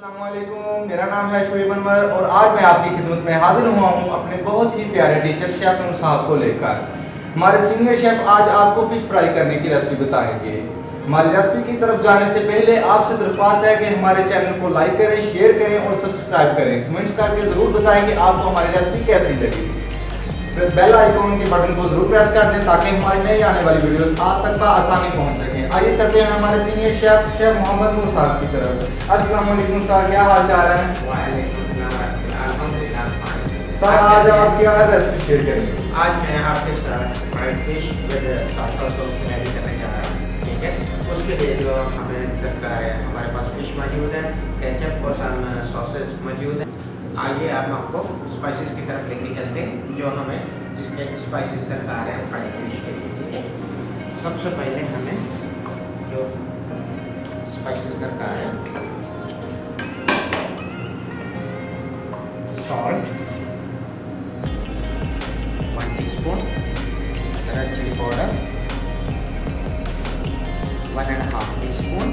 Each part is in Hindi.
अस्सलामुअलैकुम, मेरा नाम है शुएब अनवर और आज मैं आपकी खिदमत में हाजिर हुआ हूँ अपने बहुत ही प्यारे टीचर शेफ नूर साहब को लेकर। हमारे सीनियर शेफ आज आपको फिश फ्राई करने की रेसिपी बताएंगे। हमारी रेसिपी की तरफ जाने से पहले आपसे दरख्वास्त है कि हमारे चैनल को लाइक करें, शेयर करें और सब्सक्राइब करें। कमेंट्स करके ज़रूर बताएं कि आपको हमारी रेसिपी कैसी लगी। बेल आइकॉन के बटन को जरूर प्रेस कर दें ताकि हमारी नई आने वाली वीडियोस आप तक आसानी पहुंच सकें। आइए चलते हैं हमारे सीनियर शेफ मोहम्मद नूर साहब की तरफ। अस्सलाम वालेकुम सर, क्या हाल चाल है? सर आज आप क्या रेसिपी शेयर करेंगे? आज मैं आपके साथ fried fish with salsa sauce ready करने जा रहा हूँ। ठीक है, उसके लिए जो हमें दरकार है, हमारे पास फिश मौजूद है, केचप और सम सॉसेज मौजूद है। आइए आप आपको स्पाइसेस की तरफ लेके चलते हैं जो हमें जिसके स्पाइसेस दरकार है फ्राइड फिश के लिए। ठीक है, सबसे पहले हमें जो स्पाइसेस दरकार है, salt 1 teaspoon, red chilli powder 1.5 teaspoon,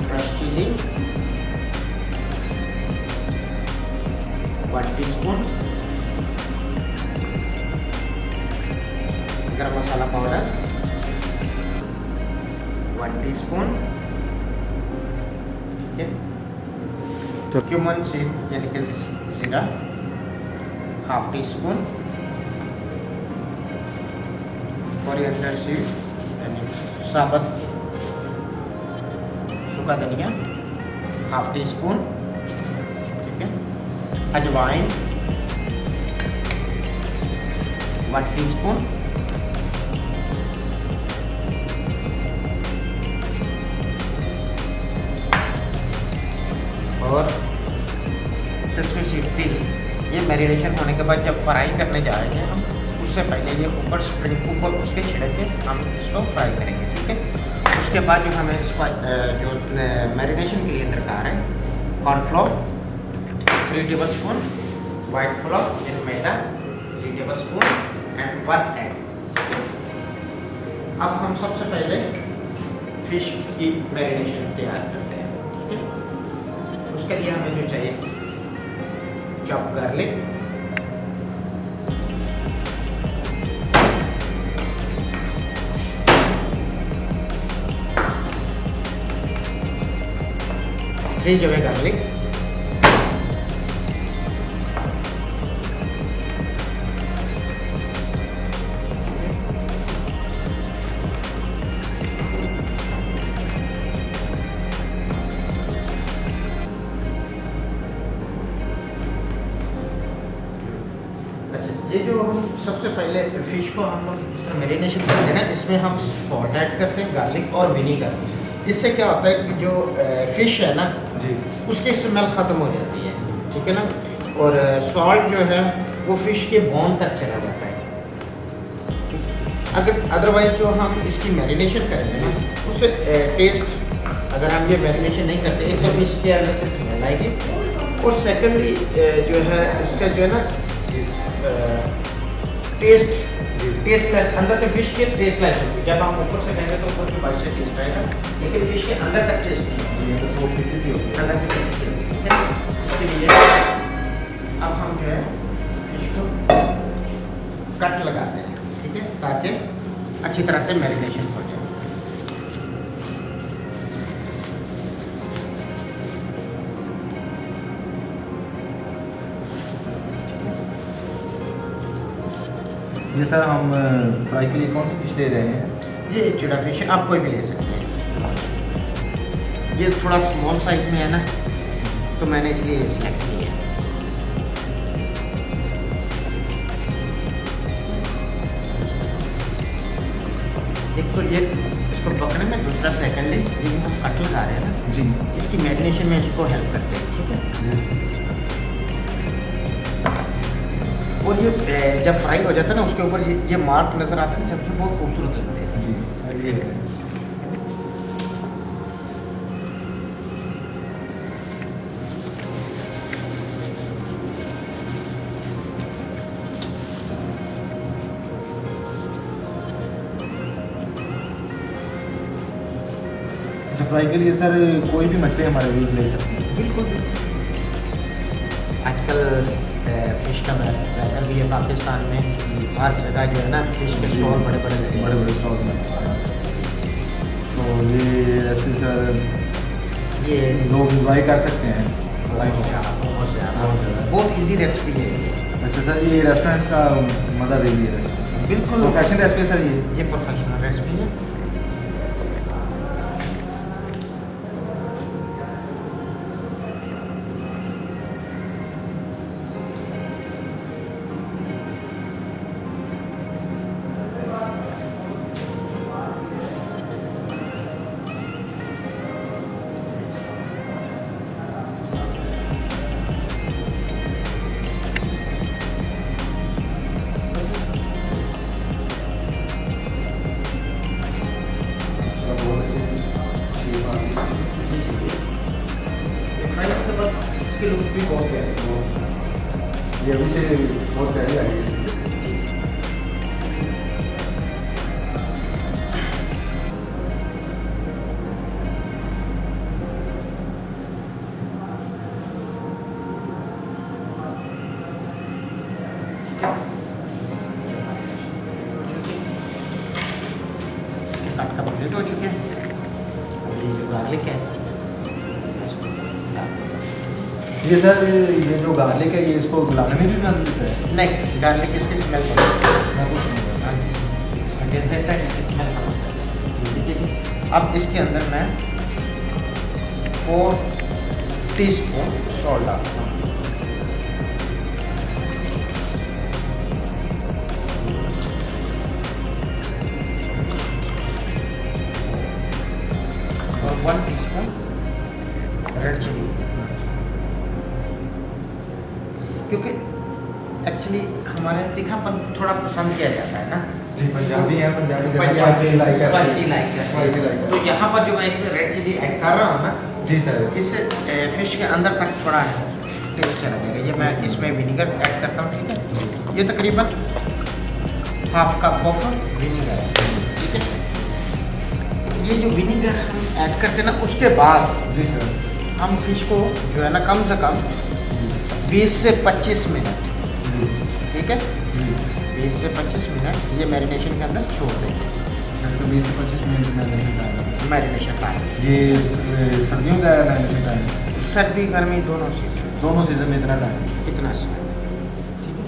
crush chilli 1 teaspoon, garam masala powder 1 teaspoon. ठीक है, क्यूमन सीड यानी कि जीरा 1/2 टीस्पून, कोरिएंडर सीड यानी साबुत सूखा धनिया 1/2 टीस्पून। ठीक है, अजवाइन 1 टीस्पून, और सेसमी सीड तिल। ये मैरिनेशन होने के बाद जब फ्राई करने जा रहे हैं हम, उससे पहले ये ऊपर उसके छिड़क के हम इसको फ्राई करेंगे। ठीक है, उसके बाद जो हमें जो मैरिनेशन के लिए दरकार है, cornflour 3 table spoon, white floor यानी मैदा 3 टेबल स्पून एंड 1 एग। अब हम सबसे पहले फिश की मैरिनेशन तैयार करते हैं। ठीक है, उसके लिए हमें जो चाहिए चॉप गार्लिक, थ्री जवे गार्लिक, ये जो हम सबसे पहले फिश को हम लोग इस तरह मैरिनेशन करते हैं ना, इसमें हम सॉल्ट ऐड करते हैं, गार्लिक और विनीगर। इससे क्या होता है कि जो फिश है ना जी, उसकी स्मेल ख़त्म हो जाती है। ठीक है ना, और सॉल्ट जो है वो फिश के बोन तक चला जाता है। अगर अदरवाइज जो हम इसकी मैरिनेशन करेंगे ना, उससे टेस्ट, अगर हम ये मैरिनेशन नहीं करते, एक तो फिश के अंदर से स्मेल आएगी, और सेकेंडली जो है इसका जो है ना टेस्टलेस, अंदर से फिश के टेस्टलेस होगी। जब हम ऊपर से खाएंगे तो ऊपर की बाइट से टेस्ट आएगा, लेकिन फिश के अंदर तक टेस्ट नहीं होगी, अंदर से खट्टी सी होगी। ठीक है, इसके लिए अब हम जो है फिश को कट लगाते हैं। ठीक है, ताकि अच्छी तरह से मैरिनेशन हो जाए। जी सर, हम फ्राई के लिए कौन सी फिश ले रहे हैं? ये चिड़ा फिश है, आप कोई भी ले सकते हैं। ये थोड़ा स्मॉल साइज में है ना, तो मैंने इसलिए सिलेक्ट की है। एक तो ये इसको पकड़ने में, दूसरा सेकंडली ये हम कट लगा रहे हैं ना जी, इसकी मैरिनेशन में इसको हेल्प करते हैं। ठीक है, और ये जब फ्राई हो जाता है ना, उसके ऊपर ये मार्क नज़र आते हैं, जब से बहुत खूबसूरत लगते हैं। जी, ये है। अच्छा, फ्राई के लिए सर कोई भी मछली हमारे यूज़ ले सकते हैं? बिल्कुल। आजकल फिश का वेदर भी है पाकिस्तान में, हर जगह जो है ना फिश के स्टॉल बड़े बड़े लगे हैं। बड़े बड़े स्टॉल में। तो ये रेसिपी सर ये लोग इंजॉय कर सकते हैं? बहुत ज़्यादा बहुत इजी रेसिपी है ये। अच्छा सर, ये रेस्टोरेंट्स का मज़ा देगी ये रेसिपी? बिल्कुल परफेक्शन रेसिपी सर ये प्रोफेशनल रेसिपी है। इसके लुक भी बहुत प्यारे हैं। ये अभी से बहुत प्यारी आई है इसकी। इसके कट कंप्लीट हो चुके हैं। अभी जो गार्लिक है ये सर, ये जो गार्लिक है ये इसको गुलाने में भी बन देता है? नहीं, गार्लिक इसकी स्मेल कम मैं कुछ नहीं बोला। इसमें टेस्ट देता है, इसकी स्मेल कम होता है। ठीक है। अब इसके अंदर मैं 4 टीस्पून सॉल्ट डालता हूँ। और 1 टीस्पून रेड चिली, क्योंकि एक्चुअली हमारे यहाँ तीखापन थोड़ा पसंद किया जाता है ना। जी, पंजाबी है, Punjabi spicy like spicy like करते हैं। तो यहाँ पर जो मैं इसमें रेड चिली ऐड कर रहा हूँ ना, जी सर। इससे फिश के अंदर तक थोड़ा टेस्ट चला जाएगा। ये मैं इसमें विनीगर ऐड करता हूँ। ठीक है, ये तकरीबन हाफ कप ऑफ विनीगर है। ठीक है, ये जो विनीगर हम ऐड करते हैं ना, उसके बाद जी सर हम फिश को जो है ना कम से कम 20 से 25 मिनट, जी ठीक है, जी 20 से 25 मिनट ये मैरिनेशन के अंदर छोड़ देंगे। इसको 20 से 25 minute marination time. Marination time ये सर्दियों का है मैरिनेशन टाइम? सर्दी गर्मी दोनों सीजन में इतना टाइम? इतना समय। ठीक है,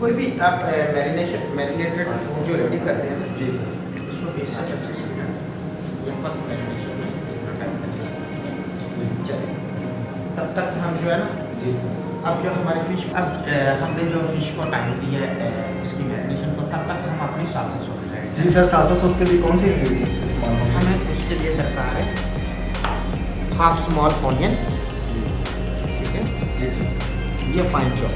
कोई भी आप मैरिनेटेड फूड जो रेडी करते हैं ना, जी सर। उसको 20 से 25 मिनट ये फर्स्ट मैरिनेशन में इतना टाइम लगेगा। चलिए, तब तक हम जो है ना, जी सर। अब जो हमारी फिश, अब हमने जो फिश को टाइम दिया है इसकी मैरिनेशन को, तब तक हम अपनी सालसा सॉस लगाएंगे। जी सर, सालसा सॉस के लिए कौन सी इंग्रेडिएंट्स इस्तेमाल होंगे? हमें उसके लिए दरकार है हाफ स्मॉल ऑनियन। ठीक है जी सर। ये फाइन चॉप।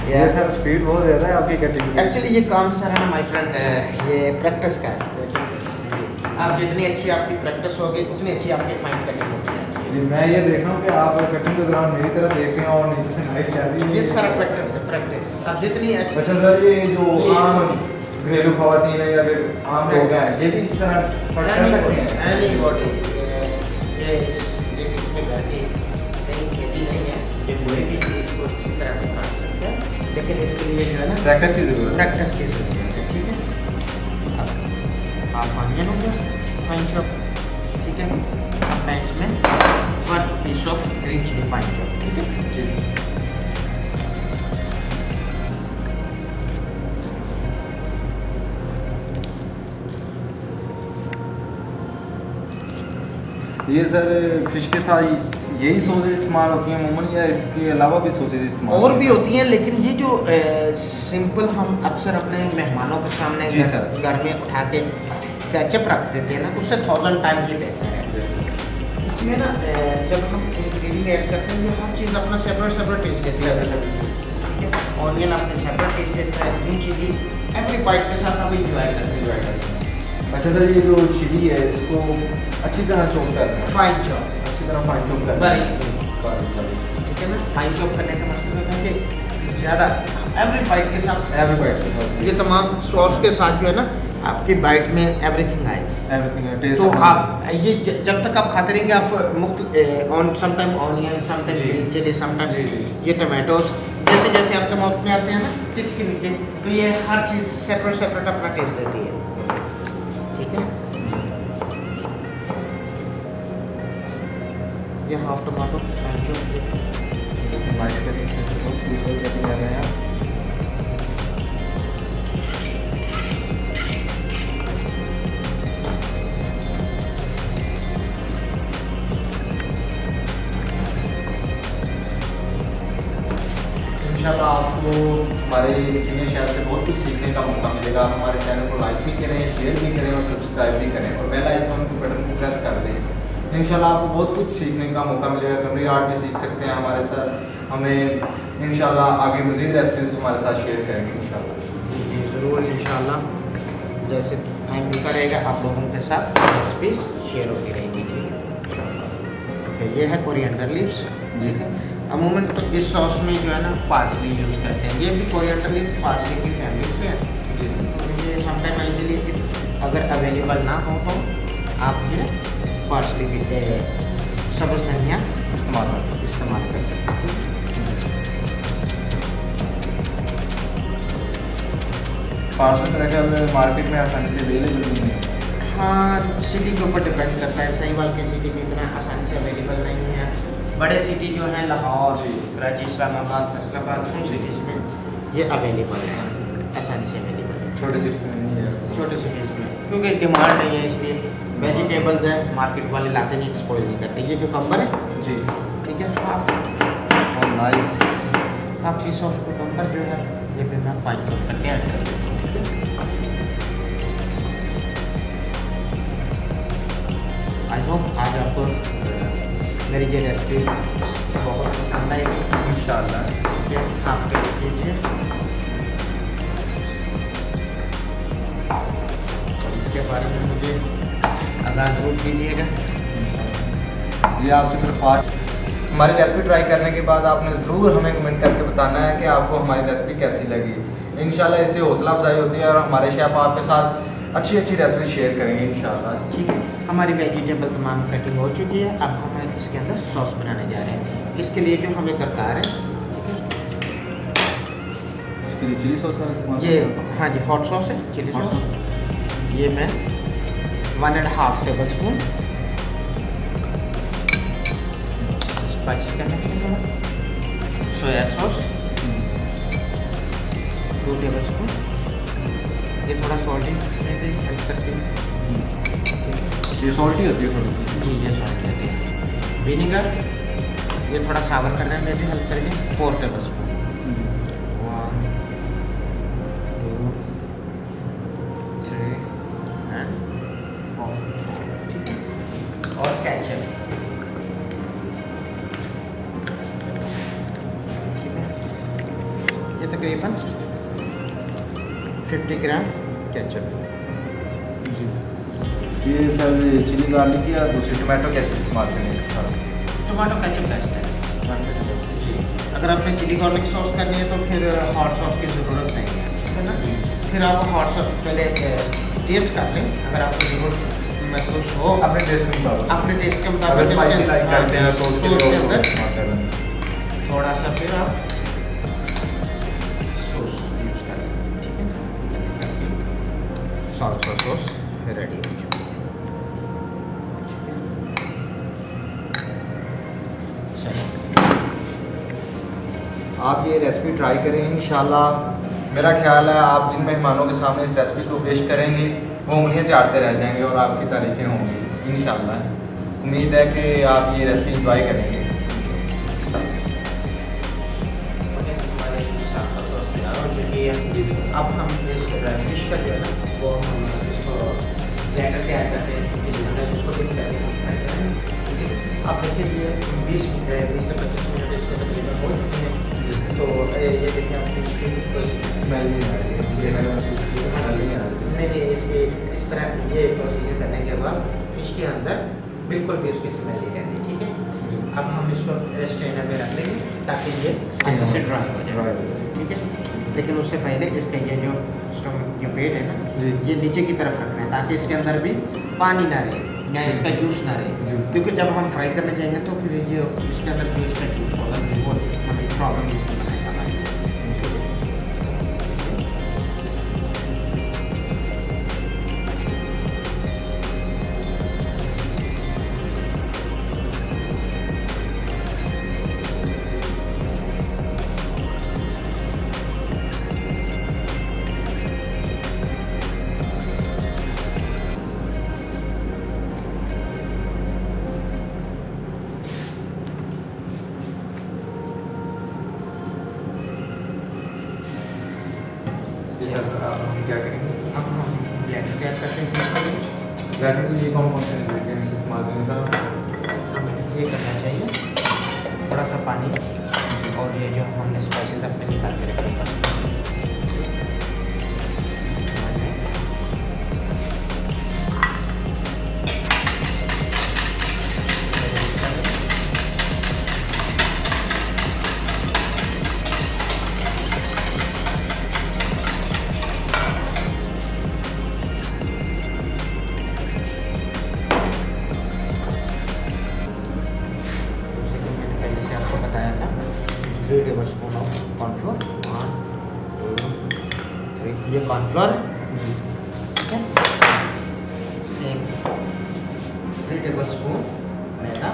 ये सर स्पीड बहुत ज़्यादा है आपकी कटिंग। एक्चुअली ये काम सर है ना माय फ्रेंड, ये प्रैक्टिस का है। आप जितनी अच्छी आपकी प्रैक्टिस होगी उतनी अच्छी आपकी फाइन कटिंग होती है। जी, मैं ये देख रहा हूँ कि आप कटिंग के दौरान मेरी तरफ देख रहे हैं और नीचे से लाइट चल रही है। ये सारा प्रैक्टिस है, प्रैक्टिस। आप जितनी अच्छी अच्छा सर, ये जो आम घरेलू खवातीन है या फिर आम लोग हैं, ये भी इस तरह कर सकते हैं? एनीबॉडी ये किसी घर की कहीं खेती नहीं है, ये कोई भी इसको इसी तरह से काट सकते हैं, लेकिन इसके लिए जो है ना प्रैक्टिस की ज़रूरत है। प्रैक्टिस की ज़रूरत है। ठीक है, अब हाफ ऑनियन हो गया फाइन चॉप। ठीक है, अब मैं इसमें 1 piece of green chilli fine chop. ठीक है जी सर। ये सर फिश के साथ यही सॉसेज इस्तेमाल होती हैं अमूमन, या इसके अलावा भी सॉसेज इस्तेमाल और भी होती हैं, लेकिन ये जो सिंपल हम अक्सर अपने मेहमानों के सामने जी सर। घर में उठा के केचप रख देते हैं ना, उससे 1000 टाइम ही बेहतर है। इसमें ना जब हम इंग्रेडिएंट ऐड करते हैं, ये हर चीज़ अपना सेपरेट टेस्ट देती है। ठीक है, ऑनियन अपने सेपरेट टेस्ट देता है, ग्रीन चिली एवरी बाइट के साथ हम इंजॉय करते हैं। अच्छा सर, ये जो चिली है इसको अच्छी तरह चॉप करना है, फाइन चॉप, अच्छी तरह फाइन चॉप करना है। बारीक, ठीक है ना। फाइन चॉप करने का मकसद होता है कि ज़्यादा एवरी बाइट के साथ, एवरी बाइट ये तमाम सॉस के साथ जो है ना आपकी बाइट में एवरीथिंग आए। Everything taste. तो आप ये जब तक आप खाते रहेंगे आप मुख्त on sometime onion, sometime ghee. Green chilli, sometime ghee, जी। ये टमाटोस जैसे जैसे आपके माउथ में आते हैं ना टिप के नीचे, तो ये हर चीज़ सेपरेट सेपरेट अपना टेस्ट देती है, ठीक है। ये हाफ टमाटो जो नाइस करेंगे तो दूसरा कटिंग कर रहे हैं आप। इंशाल्लाह आपको हमारे सीनियर शेफ से बहुत कुछ सीखने का मौका मिलेगा। हमारे चैनल को लाइक भी करें, शेयर भी करें और सब्सक्राइब भी करें और बेल आइकन के बटन को प्रेस कर दें। इंशाल्लाह आपको बहुत कुछ सीखने का मौका मिलेगा। कमरी आर्ट भी सीख सकते हैं हमारे साथ। हमें इंशाल्लाह आगे मज़ीद रेसिपीज हमारे साथ शेयर करेंगे इंशाल्लाह। ज़रूर इंशाल्लाह जैसे टाइम मिलता रहेगा आप लोगों के साथ रेसिपीज शेयर होती रहेंगी, ठीक है। ओके, ये है कोरिएंडर लीव्स, जी सर। अमूमन तो इस सॉस में जो है ना पार्सली यूज़ करते हैं। ये भी कोरिएंडर लीव पार्सली की फैमिली से है। जी ये समटाइम इजीली अगर अवेलेबल ना हो तो आप ये पार्सली भी सब्ज़ धनिया इस्तेमाल कर सकते इस्तेमाल कर सकते हैं। पार्सल तरह का मार्केट में आसानी से अवेलेबल नहीं है। हाँ, सिटी के ऊपर डिपेंड करता है। सहीवाल की सिटी में इतना आसानी से अवेलेबल नहीं है। बड़े सिटी जो हैं लाहौर, कराची, इस्लामाबाद, फैसलाबाद, उन सिटीज़ में ये अवेलेबल है, आसानी से अवेलेबल है। छोटे सिटी में नहीं है। छोटे सिटीज़ में क्योंकि डिमांड नहीं है, इसलिए वेजिटेबल्स है मार्केट वाले लाते नहीं, एक्सपोज नहीं करते। ये जो कम्बर है, जी, ठीक है, half nice. Piece of cucumber जो है ये भी मैं 5 करके ऐड कर देता हूँ, ठीक है। आई होप आज आपको मेरी ये रेसिपी बहुत पसंद आएगी इंशाल्लाह। ठीक है। आप टेस्ट कीजिए और इसके बारे में मुझे आगाह ज़रूर कीजिएगा। जी, आपसे फिर फास्ट हमारी रेसिपी ट्राई करने के बाद आपने ज़रूर हमें कमेंट करके बताना है कि आपको हमारी रेसिपी कैसी लगी। इंशाल्लाह इससे हौसला अफजाई होती है और हमारे शेफ आपके साथ अच्छी अच्छी रेसिपी शेयर करेंगे इंशाल्लाह। ठीक है, हमारी वेजिटेबल तमाम कटिंग हो चुकी है। अब हम इसके अंदर सॉस बनाने जा रहे हैं। इसके लिए जो हमें दरकार है, इसके लिए चिली सॉस का इस्तेमाल ये करते हैं। हाँ जी हॉट सॉस है, चिली Hot सॉस। ये मैं 1.5 टेबल स्पून स्पाइसी करने के लिए, सोया सॉस 2 टेबल स्पून, ये थोड़ा सॉल्टी में भी हेल्प करती है। ये सॉल्टी होती है थोड़ी सी। जी, ये सॉल्टी होती है। विनीगर ये थोड़ा सावर करने में भी हेल्प करेगी, 4 टेबल स्पून। 1 2 3 एंड 4, ठीक है। और केचप, ठीक है। ये तकरीबन 50 ग्राम केचप। जी, ये सर चिली गार्लिक या दूसरी टमाटो केचप इस्तेमाल करेंगे इसके साथ। टमाटो केचप बेस्ट है जी। अगर आपने चिली गार्लिक सॉस करनी है तो फिर हॉट सॉस की ज़रूरत नहीं है, ठीक है ना। फिर आप हॉट सॉस पहले टेस्ट कर लें, अगर आपको ज़रूरत महसूस हो अपने टेस्ट के मुताबिक। अपने टेस्ट के अगर मुताबिक स्पाइसी लाइक करते हैं सॉस के लिए अंदर इस्तेमाल करें। थोड़ा सा फिर आप सॉस यूज़ कर लें, ठीक है ना। सॉल्सा सॉस रेडी हो चुकी है, ठीक है। चलो, आप ये रेसिपी ट्राई करें इंशाल्लाह। मेरा ख्याल है आप जिन मेहमानों के सामने इस रेसिपी को पेश करेंगे वो उंगलियां चाटते रह जाएंगे और आपकी तारीफ़ें होंगी इंशाल्लाह। उम्मीद है कि आप ये रेसिपी इंजॉय करेंगे। हमारे साथ सॉस तैयार हो चुकी है। अब हम इस फिश का जो है ना वो हम इसको बैटर तैयार करते हैं, इसको डिप करके हम फ्राई करेंगे। अब देखिए ये 20 से 25 मिनट इसको तकरीबन हो चुके हैं। तो ये देखिए आप फिश की कोई स्मेल नहीं आ रही है, ये मैंने महसूस किया, स्मेल नहीं आ रही है। नहीं इसके इस इस तरह ये प्रोसीजर करने के बाद फिश के अंदर बिल्कुल भी उसकी स्मेल नहीं रहती, ठीक है। अब हम इसको स्ट्रेनर में रख देंगे ताकि ये अच्छे से ड्राई हो जाए, ठीक है। लेकिन उससे पहले इसका ये जो स्टमक जो पेट है ना, ये नीचे की तरफ रखना है ताकि इसके अंदर भी पानी ना रहे या इसका जूस ना रहे, क्योंकि जब हम फ्राई करने जाएंगे तो फिर ये इसके अंदर जो इसका जूस होगा वो हमें प्रॉब्लम बनाएगा हमारे लिए। हम क्या करेंगे? अब हम ब्लेंडर क्या करते हैं, ब्लेंडर के लिए कौन कौन से इंग्रेडिएंट्स इस्तेमाल करेंगे सर? हमें ये करना चाहिए थोड़ा सा पानी और ये जो हमने स्पाइसेस अपने निकाल के रखे हैं। बताया था 3 टेबल स्पून ऑफ कॉर्नफ्लोर, 1 2 3, ये कॉर्नफ्लोर, ठीक है। सेम 3 टेबल स्पून मैदा,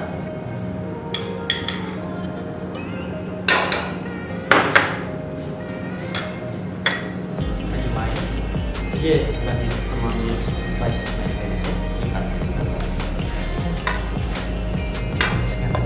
अजवाइन, ये बाकी तमाम ये स्पाइसेस मैंने पहले से निकाल के रखा है। इसके अंदर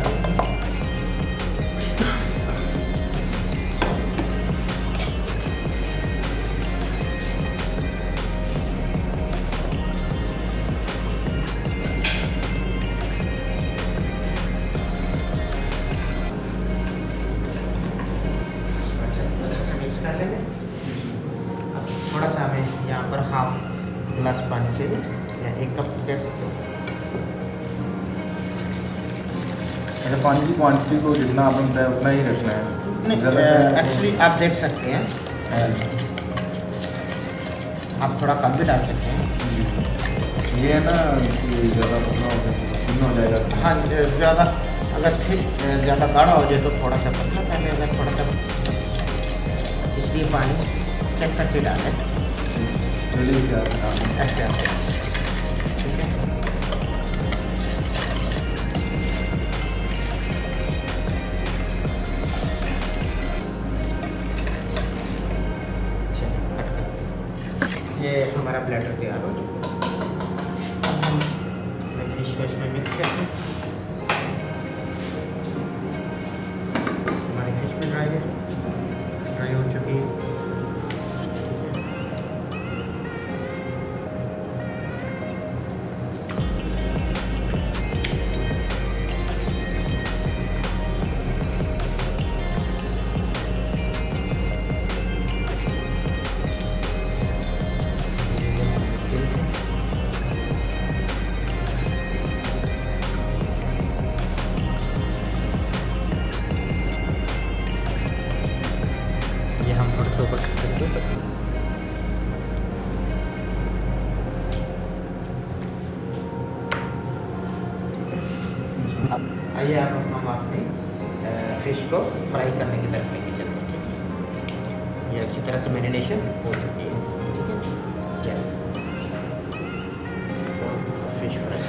कर लेंगे। अब थोड़ा सा हमें यहाँ पर हाफ गिलास पानी चाहिए या 1 कप कह सकते हो। अच्छा, पानी की क्वांटिटी को जितना आपने बताया उतना ही रखना है? नहीं, एक्चुअली आप देख सकते हैं, आप थोड़ा कम भी डाल सकते हैं। ये है ना कि ज़्यादा पतला हो जाएगा। हाँ, ज़्यादा अगर ठीक ज़्यादा गाढ़ा हो जाए तो थोड़ा सा पतला, पहले अगर थोड़ा सा, इसलिए पानी चेक करके डालें। चलिए क्या है ऐसे ठीक है। ये हमारा ब्लेंडर तैयार हो चुका है। अब हम फिश को इसमें मिक्स करते हैं। हमारी फिश भी ड्राई हो चुकी है। ये हम थोड़ा सा ऊपर करेंगे। अब आइए अब हम अपने फिश को फ्राई करने की तरफ लेके चलते हैं। ये अच्छी तरह से मैरिनेशन हो चुकी है, ठीक है। चलिए तो फिश फ्राई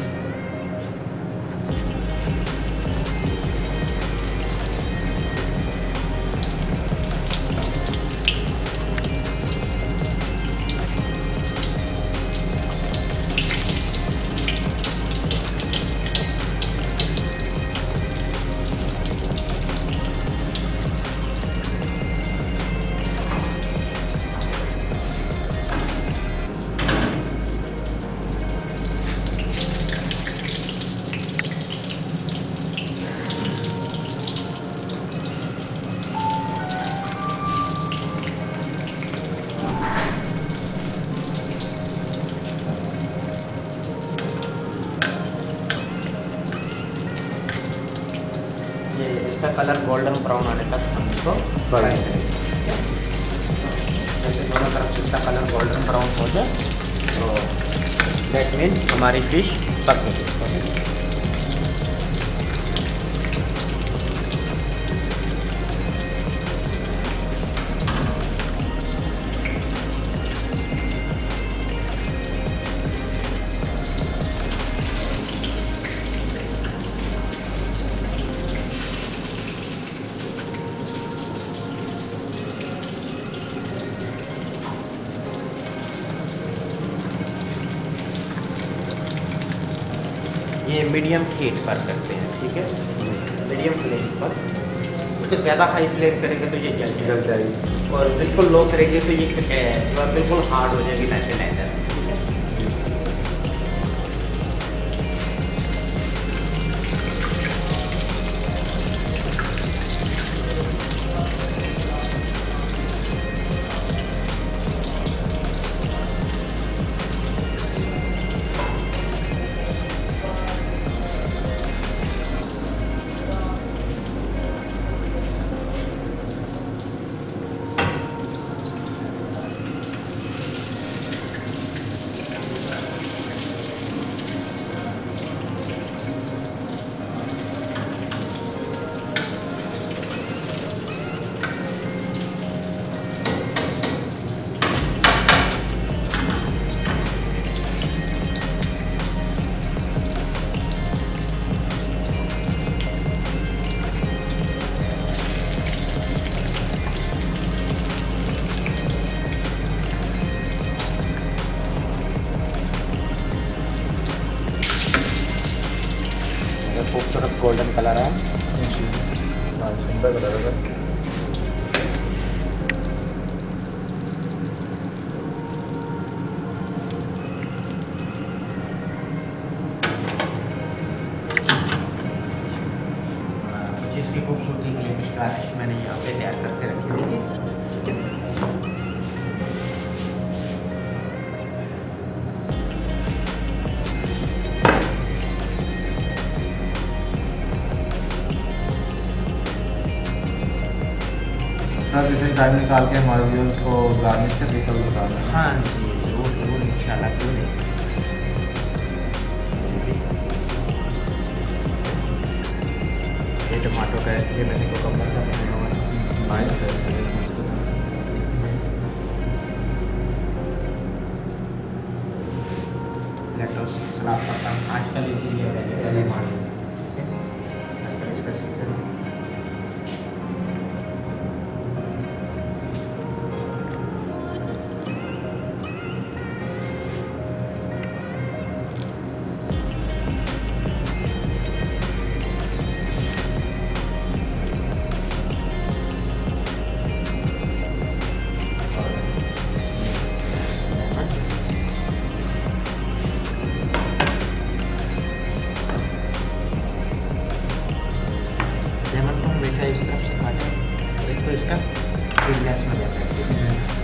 इसका कलर गोल्डन ब्राउन आने तक हम इसको फ्राई करेंगे, ठीक है। जैसे दोनों तरफ से इसका कलर गोल्डन ब्राउन हो जाए तो दैट मीन हमारी फिश पक गई। ये मीडियम हीट पर करते हैं, ठीक है, मीडियम फ्लेम पर। उसको ज़्यादा हाई फ्लेम करेंगे तो ये जल जाएगी, और बिल्कुल लो करेंगे तो ये बिल्कुल हार्ड हो जाएगी वैसे लेदर, ठीक है। खूबसूरत गोल्डन कलर है, सुंदर कलर है। चीज़ की खूबसूरती के लिए कुछ गार्निश मैंने यहाँ पे तैयार करके रखी हुई थी, ठीक है। सर इसे टाइम निकाल के हमारे व्यूअर्स को गार्निश का तरीका भी बताना। हाँ जी, ज़रूर ज़रूर, इंशाल्लाह, क्यों नहीं। ये टमाटो का है, ये मैंने कोकम्बर का बनाया हुआ है। नाइस है। लेट्स सलाद पत्ता आजकल ये चीज़ें अवेलेबल है मार्केट में, आजकल इसका सीजन है। लेमन को हमेशा इस तरफ से काटें, एक तो इसका सीडलेस हो जाता है,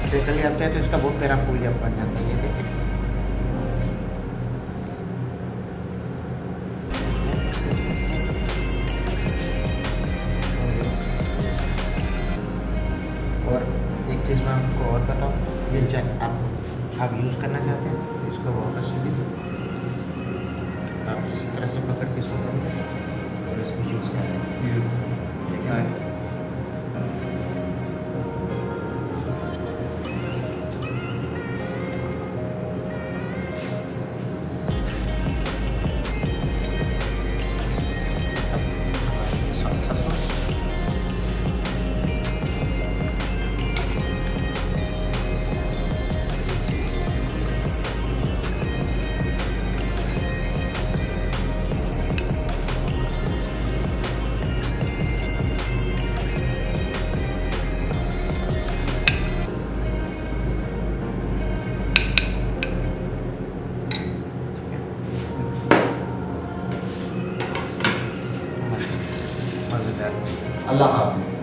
सेकंडली आप चाहे तो इसका बहुत प्यारा फूल जब बन जाता है, ये देखें। और एक चीज़ मैं आपको और बताऊँ, ये चाहे आप यूज़ करना चाहते हैं तो इसको वापस से भी आप इसी तरह से पकड़ के इसको और इसको यूज़ करें। salsa sauce, मज़ेदार। अल्लाह हाफ़िज़।